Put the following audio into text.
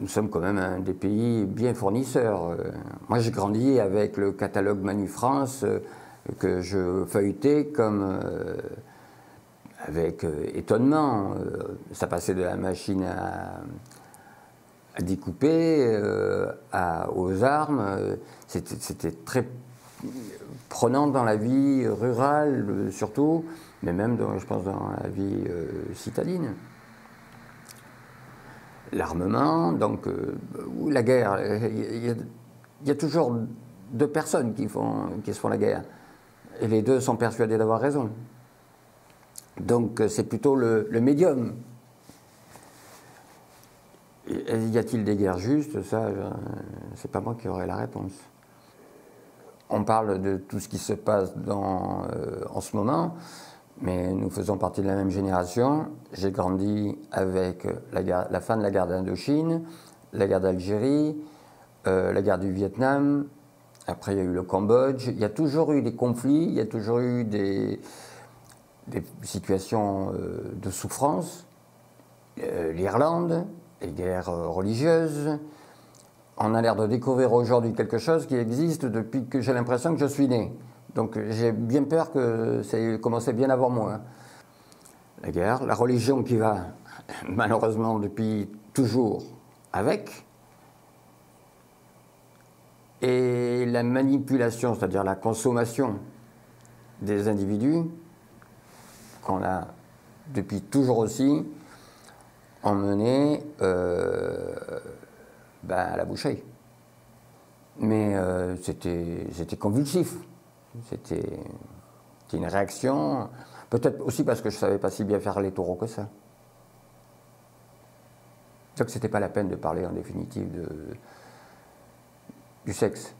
Nous sommes quand même un des pays bien fournisseurs. Moi, j'ai grandi avec le catalogue Manu France que je feuilletais comme avec étonnement. Ça passait de la machine à découper aux armes. C'était très prenant dans la vie rurale surtout, mais même je pense dans la vie citadine. L'armement, donc la guerre, il y a toujours deux personnes qui se font la guerre, et les deux sont persuadés d'avoir raison. Donc c'est plutôt le médium. Y a-t-il des guerres justes? Ça, c'est pas moi qui aurai la réponse. On parle de tout ce qui se passe en ce moment, mais nous faisons partie de la même génération. J'ai grandi avec la fin de la guerre d'Indochine, la guerre d'Algérie, la guerre du Vietnam. Après, il y a eu le Cambodge. Il y a toujours eu des conflits, il y a toujours eu des situations de souffrance. L'Irlande, les guerres religieuses. On a l'air de découvrir aujourd'hui quelque chose qui existe depuis que j'ai l'impression que je suis né. Donc j'ai bien peur que ça ait commencé bien avant moi. La guerre, la religion qui va malheureusement depuis toujours avec, et la manipulation, c'est-à-dire la consommation des individus, qu'on a depuis toujours aussi emmené à la boucherie. Mais c'était convulsif. C'était une réaction, peut-être aussi parce que je ne savais pas si bien faire les taureaux que ça. Donc c'était pas la peine de parler en définitive du sexe.